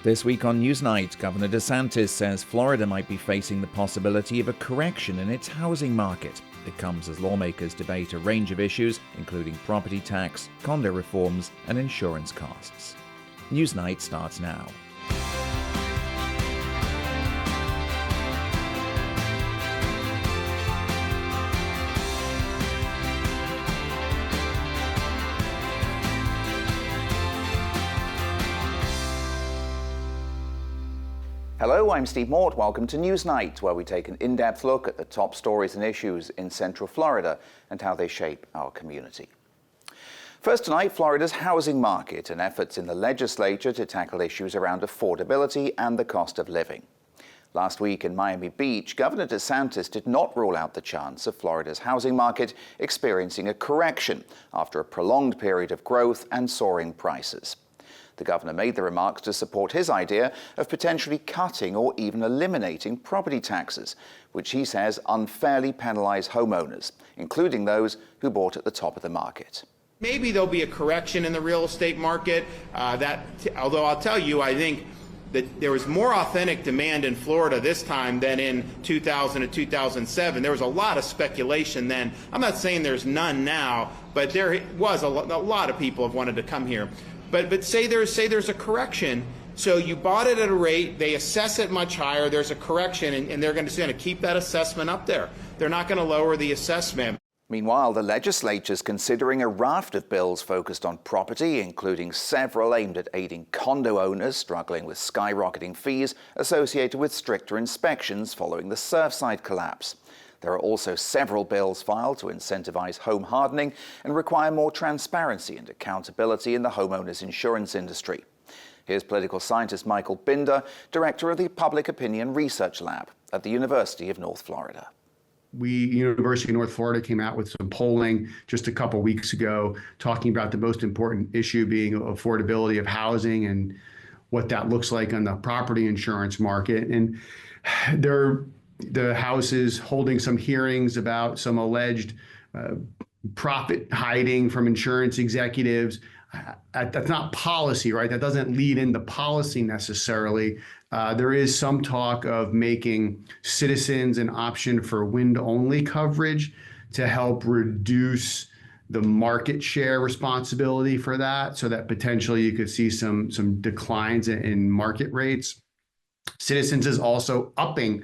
This week on Newsnight, Governor DeSantis says Florida might be facing the possibility of a correction in its housing market. It comes as lawmakers debate a range of issues, including property tax, condo reforms, and insurance costs. Newsnight starts now. Hello, I'm Steve Mort. Welcome to Newsnight, where we take an in-depth look at the top stories and issues in Central Florida and how they shape our community. First tonight, Florida's housing market and efforts in the legislature to tackle issues around affordability and the cost of living. Last week in Miami Beach, Governor DeSantis did not rule out the chance of Florida's housing market experiencing a correction after a prolonged period of growth and soaring prices. The governor made the remarks to support his idea of potentially cutting or even eliminating property taxes, which he says unfairly penalize homeowners, including those who bought at the top of the market. Maybe there'll be a correction in the real estate market. Although I'll tell you, I think that there was more authentic demand in Florida this time than in 2000 and 2007. There was a lot of speculation then. I'm not saying there's none now, but there was a lot of people have wanted to come here. But say there's a correction. So you bought it at a rate, they assess it much higher, there's a correction, and they're going to keep that assessment up there. They're not going to lower the assessment. Meanwhile, the legislature is considering a raft of bills focused on property, including several aimed at aiding condo owners struggling with skyrocketing fees associated with stricter inspections following the Surfside collapse. There are also several bills filed to incentivize home hardening and require more transparency and accountability in the homeowners insurance industry. Here's political scientist Michael Binder, director of the Public Opinion Research Lab at the University of North Florida. University of North Florida came out with some polling just a couple weeks ago talking about the most important issue being affordability of housing and what that looks like on the property insurance market. And the House is holding some hearings about some alleged profit hiding from insurance executives. That's not policy, right? That doesn't lead into policy necessarily. There is some talk of making Citizens an option for wind-only coverage to help reduce the market share responsibility for that, so that potentially you could see some declines in market rates. Citizens is also upping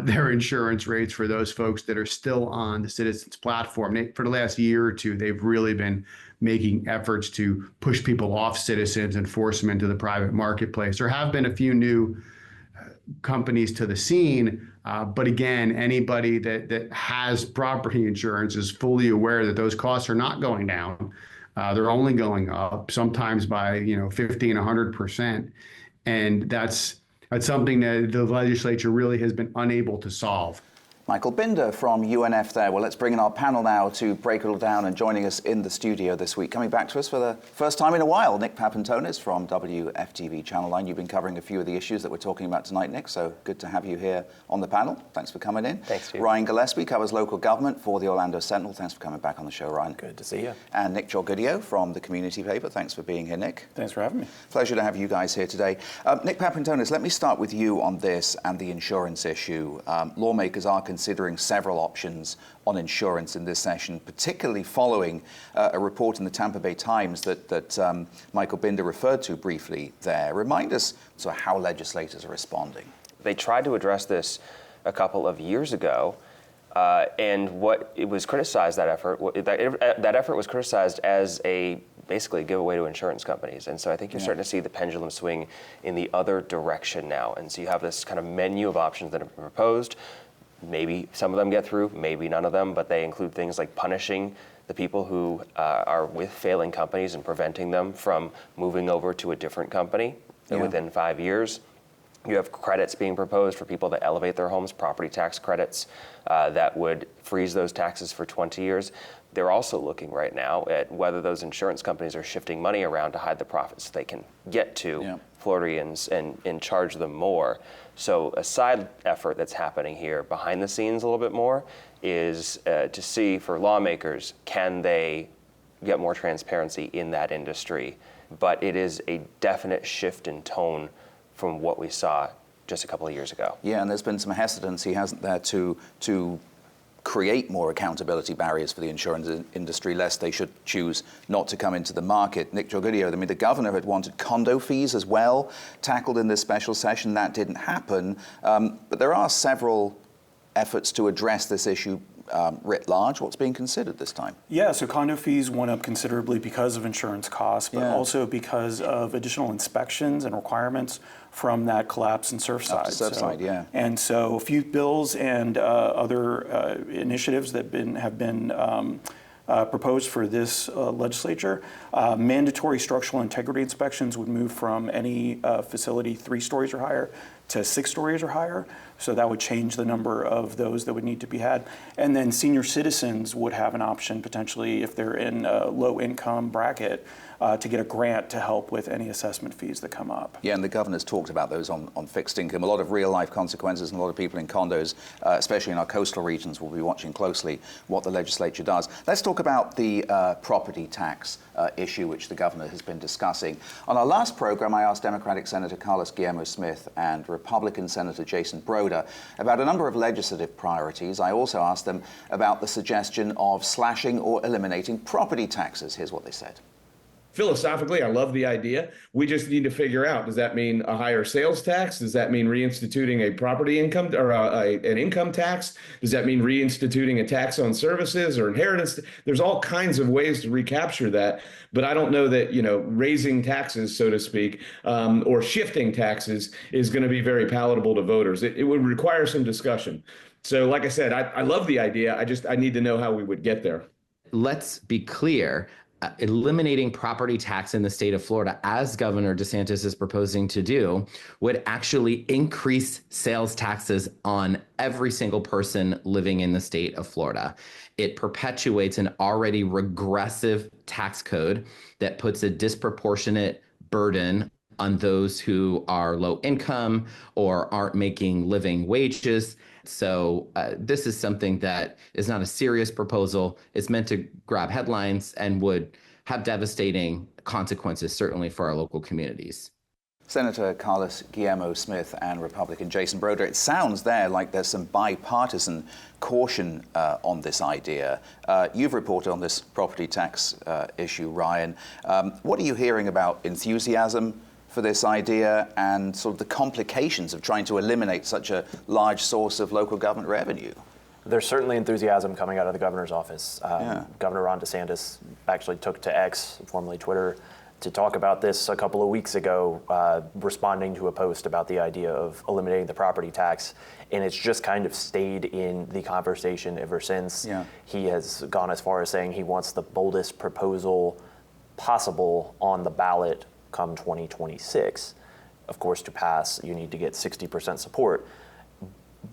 their insurance rates for those folks that are still on the Citizens platform. For the last year or two, they've really been making efforts to push people off Citizens and force them into the private marketplace. There have been a few new companies to the scene, but again, anybody that has property insurance is fully aware that those costs are not going down. They're only going up, sometimes by 50 and 100%, and that's something that the legislature really has been unable to solve. Michael Binder from UNF there. Well, let's bring in our panel now to break it all down, and joining us in the studio this week, coming back to us for the first time in a while, Nick Papantonis from WFTV Channel 9. You've been covering a few of the issues that we're talking about tonight, Nick, so good to have you here on the panel. Thanks for coming in. Thanks, Steve. Ryan Gillespie covers local government for the Orlando Sentinel. Thanks for coming back on the show, Ryan. Good to see you. And Nick Jorgudio from the community paper. Thanks for being here, Nick. Thanks for having me. Pleasure to have you guys here today. Nick Papantonis, let me start with you on this and the insurance issue. Lawmakers are considering several options on insurance in this session, particularly following a report in the Tampa Bay Times that Michael Binder referred to briefly there. Remind us how legislators are responding. They tried to address this a couple of years ago, and what it was criticized, that effort was criticized as basically a giveaway to insurance companies. And so I think you're starting to see the pendulum swing in the other direction now. And so you have this kind of menu of options that have been proposed. Maybe some of them get through, maybe none of them, but they include things like punishing the people who are with failing companies and preventing them from moving over to a different company within 5 years. You have credits being proposed for people that elevate their homes, property tax credits that would freeze those taxes for 20 years. They're also looking right now at whether those insurance companies are shifting money around to hide the profits they can get to Floridians and charge them more. So a side effort that's happening here behind the scenes a little bit more is to see for lawmakers, can they get more transparency in that industry? But it is a definite shift in tone from what we saw just a couple of years ago. Yeah, and there's been some hesitancy, hasn't there, to create more accountability barriers for the insurance industry, lest they should choose not to come into the market. Nick Jorgudio, I mean, the governor had wanted condo fees as well tackled in this special session. That didn't happen. But there are several efforts to address this issue writ large. What's being considered this time? Yeah, so condo fees went up considerably because of insurance costs, but also because of additional inspections and requirements from that collapse in Surfside. Surfside, yeah. And so a few bills and other initiatives that have been proposed for this legislature. Mandatory structural integrity inspections would move from any facility 3 stories or higher to 6 stories or higher. So that would change the number of those that would need to be had. And then senior citizens would have an option potentially, if they're in a low income bracket, to get a grant to help with any assessment fees that come up. Yeah, and the governor's talked about those on fixed income. A lot of real life consequences, and a lot of people in condos, especially in our coastal regions, will be watching closely what the legislature does. Let's talk about the property tax issue, which the governor has been discussing. On our last program, I asked Democratic Senator Carlos Guillermo Smith and Republican Senator Jason Broder about a number of legislative priorities. I also asked them about the suggestion of slashing or eliminating property taxes. Here's what they said. Philosophically, I love the idea. We just need to figure out, does that mean a higher sales tax? Does that mean reinstituting a property income or an income tax? Does that mean reinstituting a tax on services or inheritance? There's all kinds of ways to recapture that. But I don't know that, raising taxes, so to speak, or shifting taxes is going to be very palatable to voters. It would require some discussion. So like I said, I love the idea. I need to know how we would get there. Let's be clear. Eliminating property tax in the state of Florida, as Governor DeSantis is proposing to do, would actually increase sales taxes on every single person living in the state of Florida. It perpetuates an already regressive tax code that puts a disproportionate burden on those who are low income or aren't making living wages. So this is something that is not a serious proposal. It's meant to grab headlines and would have devastating consequences, certainly for our local communities. Senator Carlos Guillermo Smith and Republican Jason Broder, it sounds there like there's some bipartisan caution on this idea. You've reported on this property tax issue, Ryan. What are you hearing about enthusiasm for this idea and sort of the complications of trying to eliminate such a large source of local government revenue? There's certainly enthusiasm coming out of the governor's office. Governor Ron DeSantis actually took to X, formerly Twitter, to talk about this a couple of weeks ago, responding to a post about the idea of eliminating the property tax. And it's just kind of stayed in the conversation ever since. Yeah. He has gone as far as saying he wants the boldest proposal possible on the ballot come 2026. Of course, to pass, you need to get 60% support.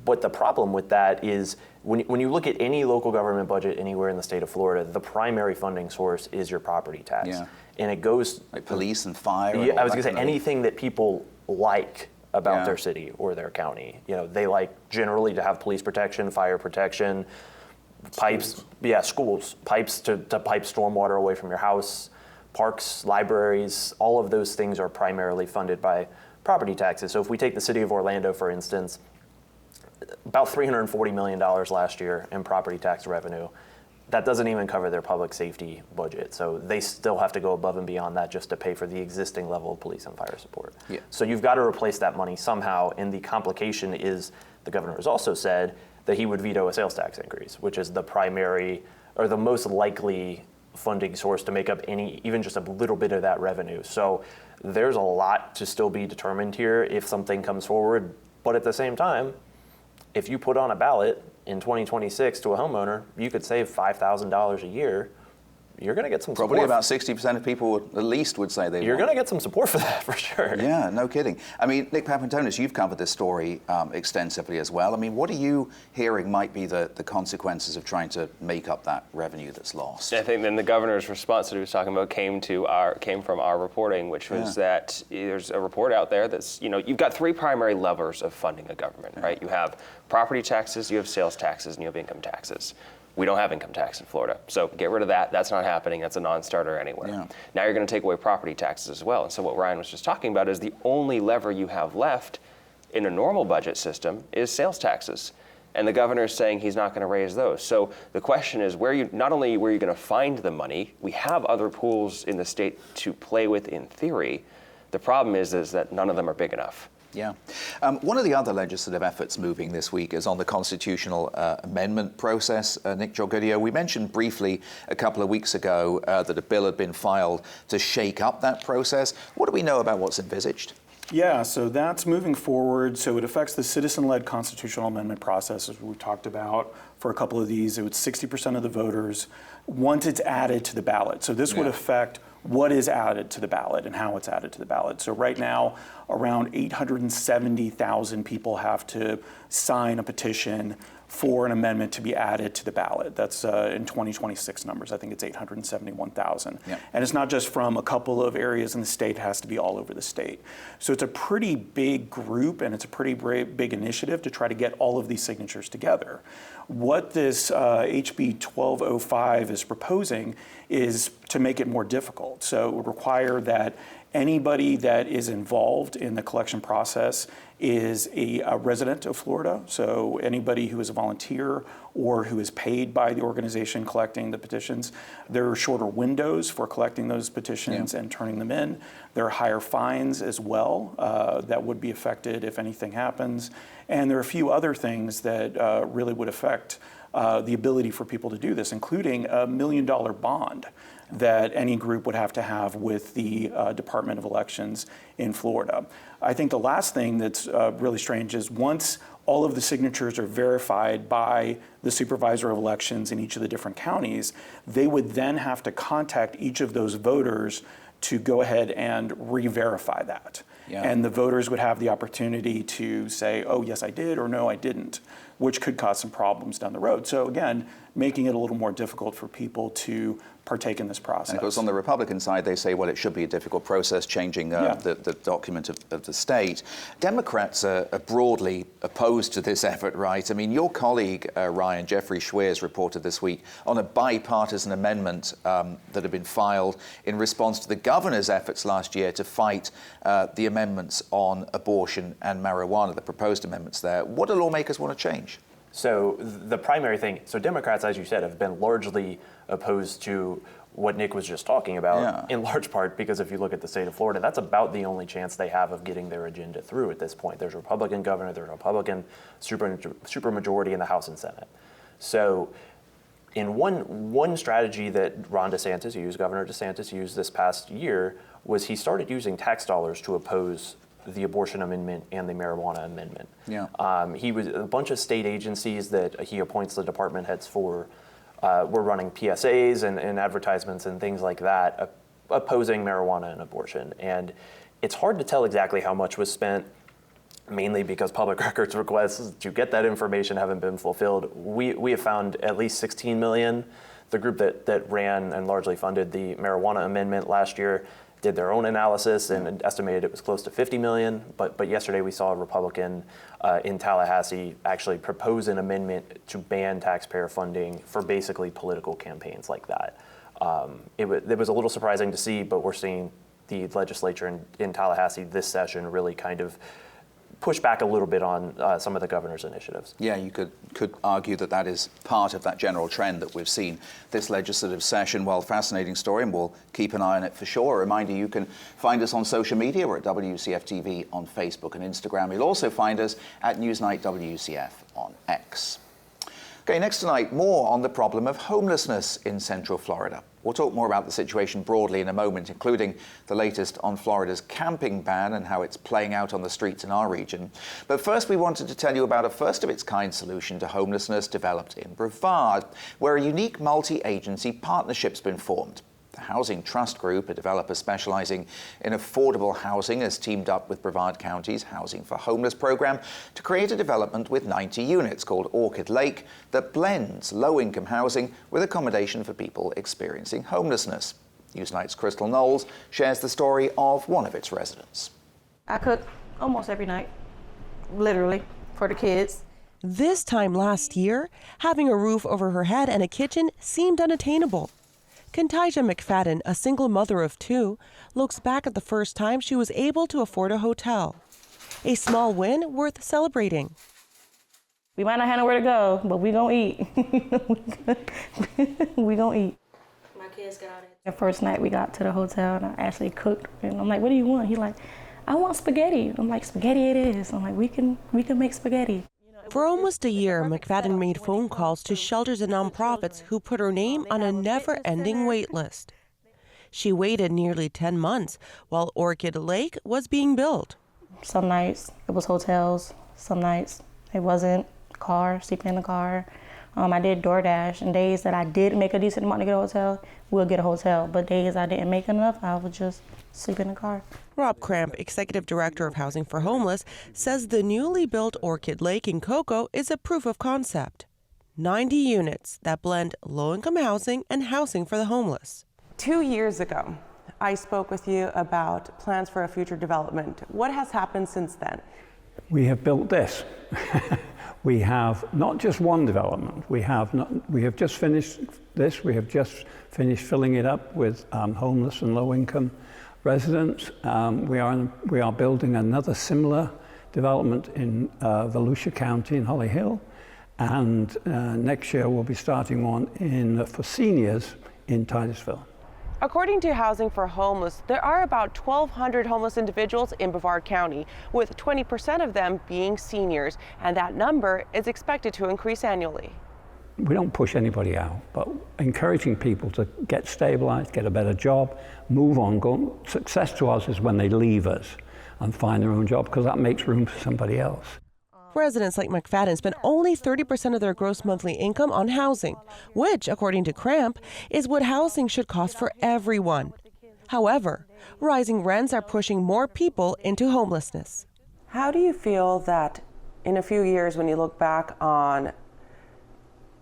But the problem with that is when you look at any local government budget anywhere in the state of Florida, the primary funding source is your property tax. Yeah. And it goes like police and fire. Yeah, I was going to say anything that people like about their city or their county. They like generally to have police protection, fire protection, pipes, schools, pipes to pipe stormwater away from your house, parks, libraries, all of those things are primarily funded by property taxes. So if we take the city of Orlando, for instance, about $340 million last year in property tax revenue. That doesn't even cover their public safety budget. So they still have to go above and beyond that just to pay for the existing level of police and fire support. Yeah. So you've got to replace that money somehow. And the complication is the governor has also said that he would veto a sales tax increase, which is the primary or the most likely funding source to make up even just a little bit of that revenue. So there's a lot to still be determined here if something comes forward. But at the same time, if you put on a ballot in 2026 to a homeowner, you could save $5,000 a year. You're going to get some support. Probably about 60% of people at least would say they You're going to get some support for that, for sure. Yeah, no kidding. I mean, Nick Papantonis, you've covered this story extensively as well. I mean, what are you hearing might be the consequences of trying to make up that revenue that's lost? I think then the governor's response that he was talking about came from our reporting, which was that there's a report out there that's, you've got 3 primary levers of funding a government, right? You have property taxes, you have sales taxes, and you have income taxes. We don't have income tax in Florida. So get rid of that. That's not happening. That's a non-starter anywhere. Yeah. Now you're going to take away property taxes as well. And so what Ryan was just talking about is the only lever you have left in a normal budget system is sales taxes. And the governor is saying he's not going to raise those. So the question is, not only where you're going to find the money, we have other pools in the state to play with in theory. The problem is that none of them are big enough. Yeah. One of the other legislative efforts moving this week is on the constitutional amendment process. Nick Jorgudio, we mentioned briefly a couple of weeks ago that a bill had been filed to shake up that process. What do we know about what's envisaged? Yeah, so that's moving forward. So it affects the citizen-led constitutional amendment process, as we've talked about for a couple of these. It was 60% of the voters once it's added to the ballot. So this would affect what is added to the ballot and how it's added to the ballot. So right now, around 870,000 people have to sign a petition for an amendment to be added to the ballot. That's in 2026 numbers. I think it's 871,000. Yeah. And it's not just from a couple of areas in the state, it has to be all over the state. So it's a pretty big group and it's a pretty big initiative to try to get all of these signatures together. What this HB 1205 is proposing is to make it more difficult. So it would require that anybody that is involved in the collection process is a resident of Florida. So anybody who is a volunteer or who is paid by the organization collecting the petitions. There are shorter windows for collecting those petitions and turning them in. There are higher fines as well that would be affected if anything happens. And there are a few other things that really would affect the ability for people to do this, including a $1 million bond that any group would have to have with the Department of Elections in Florida. I think the last thing that's really strange is once all of the signatures are verified by the supervisor of elections in each of the different counties, they would then have to contact each of those voters to go ahead and re-verify that. Yeah. And the voters would have the opportunity to say, oh, yes, I did, or no, I didn't, which could cause some problems down the road. So again, making it a little more difficult for people to partake in this process. And of course, on the Republican side, they say, well, it should be a difficult process, changing the document of the state. Democrats are broadly opposed to this effort, right? I mean, your colleague, Ryan, Jeffrey Schweers, reported this week on a bipartisan amendment that had been filed in response to the governor's efforts last year to fight the amendments on abortion and marijuana, the proposed amendments there. What do lawmakers want to change? So the primary thing, so Democrats, as you said, have been largely opposed to what Nick was just talking about, in large part because if you look at the state of Florida, that's about the only chance they have of getting their agenda through at this point. There's a Republican governor, there's a Republican supermajority in the House and Senate. So in one strategy that Ron DeSantis used, Governor DeSantis used this past year, was he started using tax dollars to oppose the abortion amendment and the marijuana amendment. He was a bunch of state agencies that he appoints the department heads for were running PSAs and advertisements and things like that opposing marijuana and abortion. And it's hard to tell exactly how much was spent, mainly because public records requests to get that information haven't been fulfilled. We have found at least $16 million. The group that ran and largely funded the marijuana amendment last year did their own analysis and estimated it was close to $50 million. But yesterday we saw a Republican in Tallahassee actually propose an amendment to ban taxpayer funding for basically political campaigns like that. It was a little surprising to see, but we're seeing the legislature in Tallahassee this session really kind of push back a little bit on some of the governor's initiatives. Yeah, you could argue that is part of that general trend that we've seen this legislative session. Well, fascinating story, and we'll keep an eye on it for sure. A reminder, you can find us on social media. We're at WCF TV on Facebook and Instagram. You'll also find us at Newsnight WCF on X. Okay, next tonight, more on the problem of homelessness in Central Florida. We'll talk more about the situation broadly in a moment, including the latest on Florida's camping ban and how it's playing out on the streets in our region. But first, we wanted to tell you about a first-of-its-kind solution to homelessness developed in Brevard, where a unique multi-agency partnership's been formed. The Housing Trust Group, a developer specializing in affordable housing, has teamed up with Brevard County's Housing for Homeless program to create a development with 90 units called Orchid Lake that blends low-income housing with accommodation for people experiencing homelessness. Newsnight's Crystal Knowles shares the story of one of its residents. I cook almost every night, literally, for the kids. This time last year, having a roof over her head and a kitchen seemed unattainable. Kentija McFadden, a single mother of two, looks back at the first time she was able to afford a hotel. A small win worth celebrating. We might not have nowhere to go, but we gonna eat. We gonna eat. My kids got it. The first night we got to the hotel and I actually cooked. And I'm like, what do you want? He's like, I want spaghetti. I'm like, spaghetti it is. I'm like, we can make spaghetti. For almost a year, McFadden made phone calls to shelters and nonprofits who put her name on a never-ending wait list. She waited nearly 10 months while Orchid Lake was being built. Some nights it was hotels, some nights it wasn't. Car, sleeping in the car. I did DoorDash, and days that I did make a decent amount to get a hotel, we'll get a hotel. But days I didn't make enough, I would just sleep in the car. Rob Cramp, Executive Director of Housing for Homeless, says the newly built Orchid Lake in Cocoa is a proof of concept. 90 units that blend low-income housing and housing for the homeless. 2 years ago, I spoke with you about plans for a future development. What has happened since then? We have built this. We have not just one development. We have just finished this. We have just finished filling it up with homeless and low-income residents. We are building another similar development in Volusia County in Holly Hill, and next year we'll be starting one for seniors in Titusville. According to Housing for Homeless, there are about 1,200 homeless individuals in Brevard County, with 20% of them being seniors, and that number is expected to increase annually. We don't push anybody out, but encouraging people to get stabilized, get a better job, move on. Success to us is when they leave us and find their own job, because that makes room for somebody else. Residents like McFadden spend only 30% of their gross monthly income on housing, which, according to Cramp, is what housing should cost for everyone. However, rising rents are pushing more people into homelessness. How do you feel that in a few years, when you look back on,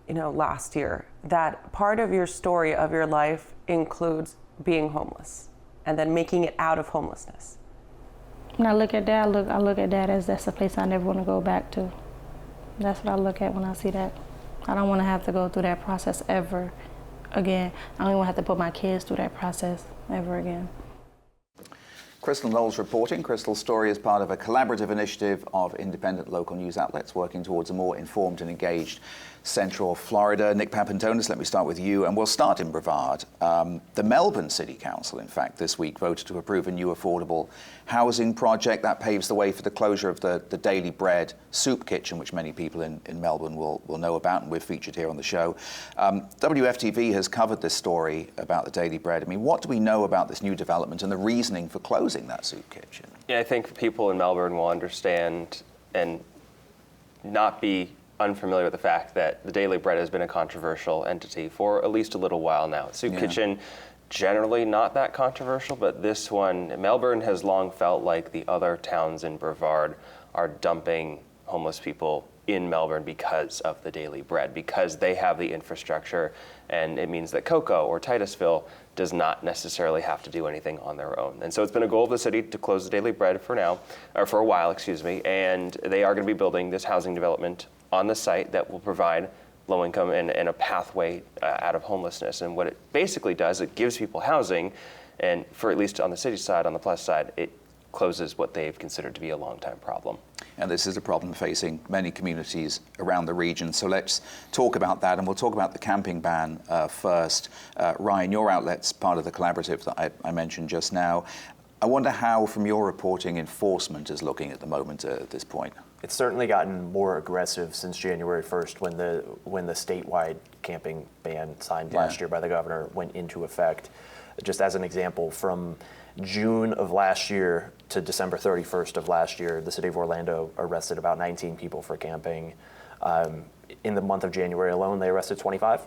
last year, that part of your story of your life includes being homeless and then making it out of homelessness? When I look at that, I look at that as that's a place I never want to go back to. That's what I look at when I see that. I don't want to have to go through that process ever again. I don't even want to have to put my kids through that process ever again. Crystal Knowles reporting. Crystal's story is part of a collaborative initiative of independent local news outlets working towards a more informed and engaged Central Florida. Nick Papantonis, let me start with you, and we'll start in Brevard. The Melbourne City Council, in fact, this week voted to approve a new affordable housing project that paves the way for the closure of the Daily Bread soup kitchen, which many people in Melbourne will know about, and we've featured here on the show. WFTV has covered this story about the Daily Bread. I mean, what do we know about this new development and the reasoning for closing that soup kitchen? Yeah, I think people in Melbourne will understand and not be unfamiliar with the fact that the Daily Bread has been a controversial entity for at least a little while now. Soup kitchen, generally not that controversial, but this one, Melbourne has long felt like the other towns in Brevard are dumping homeless people in Melbourne because of the Daily Bread, because they have the infrastructure, and it means that Cocoa or Titusville does not necessarily have to do anything on their own. And so it's been a goal of the city to close the Daily Bread for a while, and they are going to be building this housing development on the site that will provide low income and a pathway out of homelessness. And what it basically does, it gives people housing, and for at least on the city side, on the plus side, it closes what they've considered to be a long-time problem. And this is a problem facing many communities around the region. So let's talk about that, and we'll talk about the camping ban first. Ryan, your outlet's part of the collaborative that I mentioned just now. I wonder how, from your reporting, enforcement is looking at the moment at this point. It's certainly gotten more aggressive since January 1st when the statewide camping ban signed last year by the governor went into effect. Just as an example, from June of last year to December 31st of last year, the city of Orlando arrested about 19 people for camping. In the month of January alone, they arrested 25.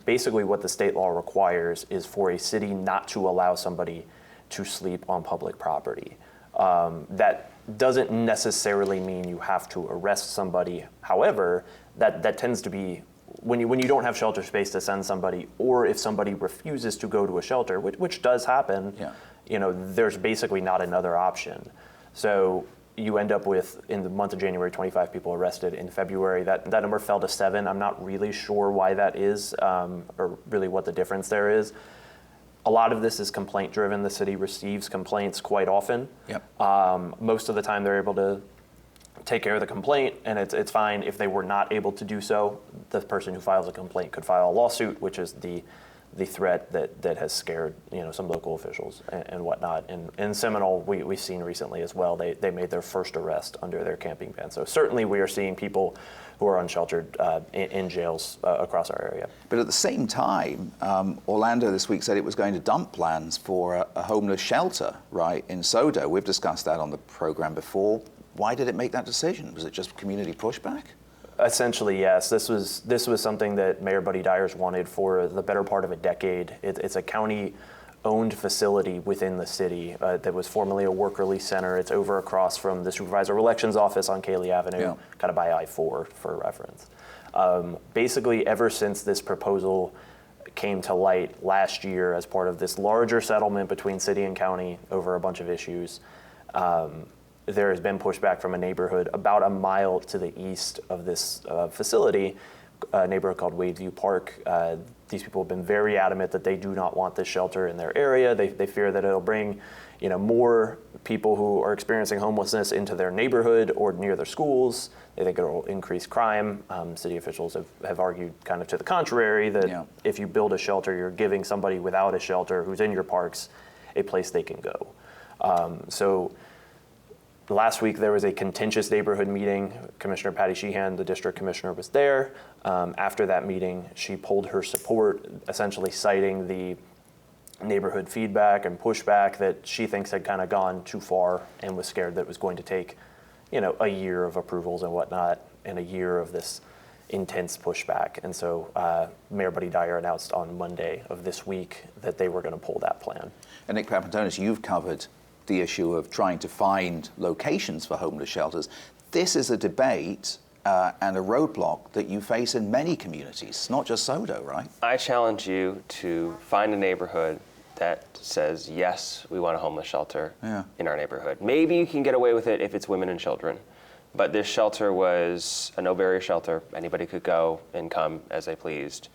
Basically, what the state law requires is for a city not to allow somebody to sleep on public property. That doesn't necessarily mean you have to arrest somebody. However, that tends to be when you don't have shelter space to send somebody, or if somebody refuses to go to a shelter, which does happen, there's basically not another option. So you end up with, in the month of January, 25 people arrested. In February, that number fell to 7. I'm not really sure why that is, or really what the difference there is. A lot of this is complaint driven. The city receives complaints quite often. Yep. Most of the time they're able to take care of the complaint, and it's fine. If they were not able to do so, the person who files a complaint could file a lawsuit, which is the threat that has scared some local officials and whatnot. And in Seminole, we've seen recently as well, they made their first arrest under their camping ban. So certainly we are seeing people who are unsheltered in jails across our area. But at the same time, Orlando this week said it was going to dump plans for a homeless shelter, right, in SoDo. We've discussed that on the program before. Why did it make that decision? Was it just community pushback? Essentially, yes. This was something that Mayor Buddy Dyers wanted for the better part of a decade. It's a county-owned facility within the city that was formerly a work release center. It's over across from the supervisor of elections office on Cayley Avenue, kind of by I-4 for reference. Basically, ever since this proposal came to light last year as part of this larger settlement between city and county over a bunch of issues, there has been pushback from a neighborhood about a mile to the east of this facility, a neighborhood called Wadeview Park. These people have been very adamant that they do not want this shelter in their area. They fear that it'll bring more people who are experiencing homelessness into their neighborhood or near their schools. They think it'll increase crime. City officials have argued kind of to the contrary, that if you build a shelter, you're giving somebody without a shelter who's in your parks a place they can go. So last week, there was a contentious neighborhood meeting. Commissioner Patty Sheehan, the district commissioner, was there. After that meeting, she pulled her support, essentially citing the neighborhood feedback and pushback that she thinks had kind of gone too far, and was scared that it was going to take, a year of approvals and whatnot, and a year of this intense pushback. And so Mayor Buddy Dyer announced on Monday of this week that they were going to pull that plan. And Nick Papantonis, you've covered the issue of trying to find locations for homeless shelters. This is a debate and a roadblock that you face in many communities, not just SoDo, right? I challenge you to find a neighborhood that says, yes, we want a homeless shelter in our neighborhood. Maybe you can get away with it if it's women and children, but this shelter was a no-barrier shelter. Anybody could go and come as they pleased,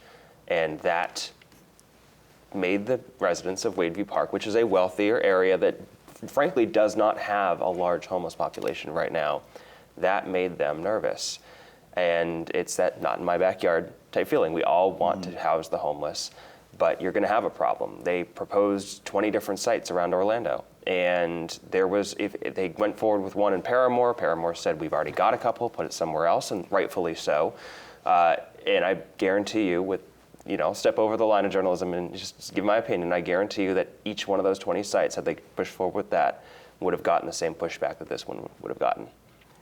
and that made the residents of Wadeview Park, which is a wealthier area that frankly does not have a large homeless population right now, that made them nervous. And it's that not in my backyard type feeling. We all want to house the homeless, but you're going to have a problem. They proposed 20 different sites around Orlando, and if they went forward with one in Paramore said, we've already got a couple, put it somewhere else, and rightfully so. And I guarantee you, I'll step over the line of journalism and just give my opinion. I guarantee you that each one of those 20 sites, had they pushed forward with that, would have gotten the same pushback that this one would have gotten.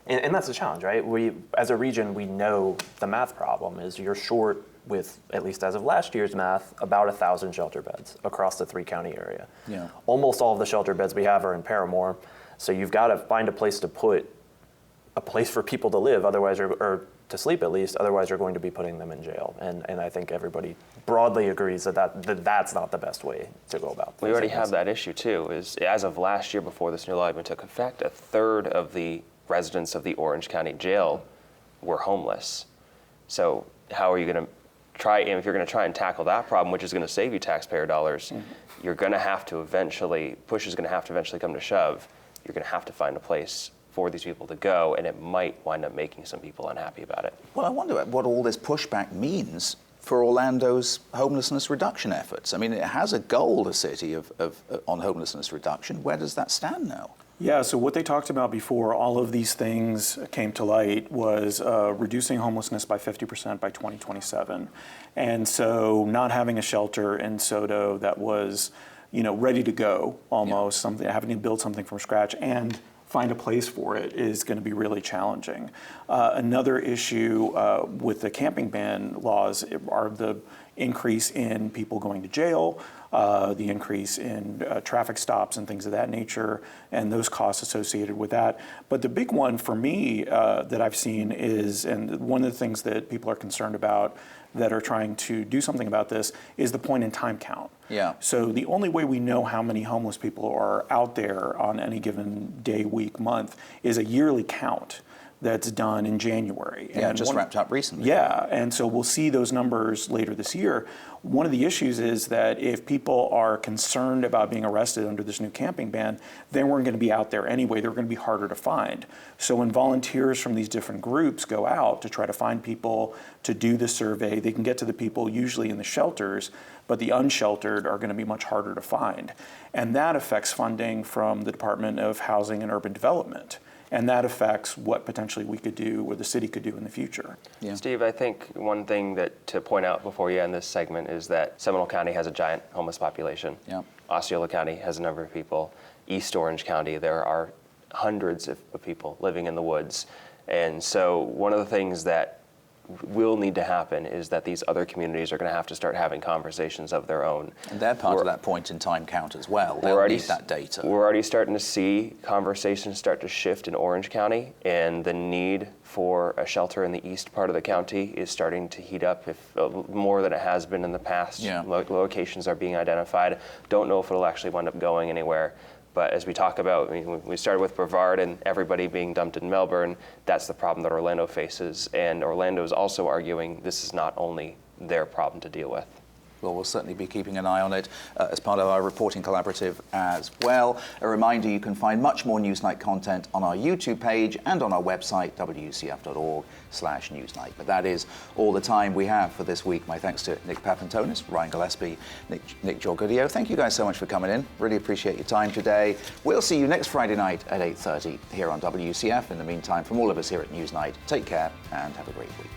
And that's the challenge, right? We, as a region, we know the math problem is you're short with, at least as of last year's math, about 1,000 shelter beds across the 3-county area. Yeah. Almost all of the shelter beds we have are in Paramore, so you've got to find a place to put a place for people to live, otherwise, or to sleep at least, otherwise you're going to be putting them in jail. And I think everybody broadly agrees that's not the best way to go about things. We already have that issue too, is as of last year before this new law even took effect, 1/3 of the residents of the Orange County Jail were homeless. So how are you going to if you're going to try and tackle that problem, which is going to save you taxpayer dollars, you're going to have to push is going to have to eventually come to shove. You're going to have to find a place for these people to go, and it might wind up making some people unhappy about it. Well, I wonder what all this pushback means for Orlando's homelessness reduction efforts. I mean, it has a goal, the city, on homelessness reduction. Where does that stand now? Yeah, so what they talked about before all of these things came to light was reducing homelessness by 50% by 2027. And so not having a shelter in SoDo that was, ready to go almost, having to build something from scratch and find a place for it is going to be really challenging. Another issue with the camping ban laws are the increase in people going to jail, the increase in traffic stops and things of that nature, and those costs associated with that. But the big one for me that I've seen is, and one of the things that people are concerned about that are trying to do something about this, is the point in time count. Yeah. So the only way we know how many homeless people are out there on any given day, week, month is a yearly count that's done in January. Yeah, just wrapped up recently. Yeah, and so we'll see those numbers later this year. One of the issues is that if people are concerned about being arrested under this new camping ban, they weren't going to be out there anyway. They're going to be harder to find. So when volunteers from these different groups go out to try to find people to do the survey, they can get to the people usually in the shelters, but the unsheltered are going to be much harder to find. And that affects funding from the Department of Housing and Urban Development. And that affects what potentially we could do or the city could do in the future. Yeah. Steve, I think one thing that to point out before you end this segment is that Seminole County has a giant homeless population. Yeah. Osceola County has a number of people. East Orange County, there are hundreds of people living in the woods. And so one of the things that will need to happen is that these other communities are going to have to start having conversations of their own. And they're part of that point in time count as well. They'll need that data. We're already starting to see conversations start to shift in Orange County, and the need for a shelter in the east part of the county is starting to heat up more than it has been in the past. Yeah. Locations are being identified. Don't know if it'll actually wind up going anywhere. But as we talk about, I mean, we started with Brevard and everybody being dumped in Melbourne. That's the problem that Orlando faces. And Orlando is also arguing this is not only their problem to deal with. Well, we'll certainly be keeping an eye on it as part of our reporting collaborative as well. A reminder, you can find much more Newsnight content on our YouTube page and on our website, wcf.org/Newsnight. But that is all the time we have for this week. My thanks to Nick Papantonis, Ryan Gillespie, Nick Jorgudio. Thank you guys so much for coming in. Really appreciate your time today. We'll see you next Friday night at 8:30 here on WCF. In the meantime, from all of us here at Newsnight, take care and have a great week.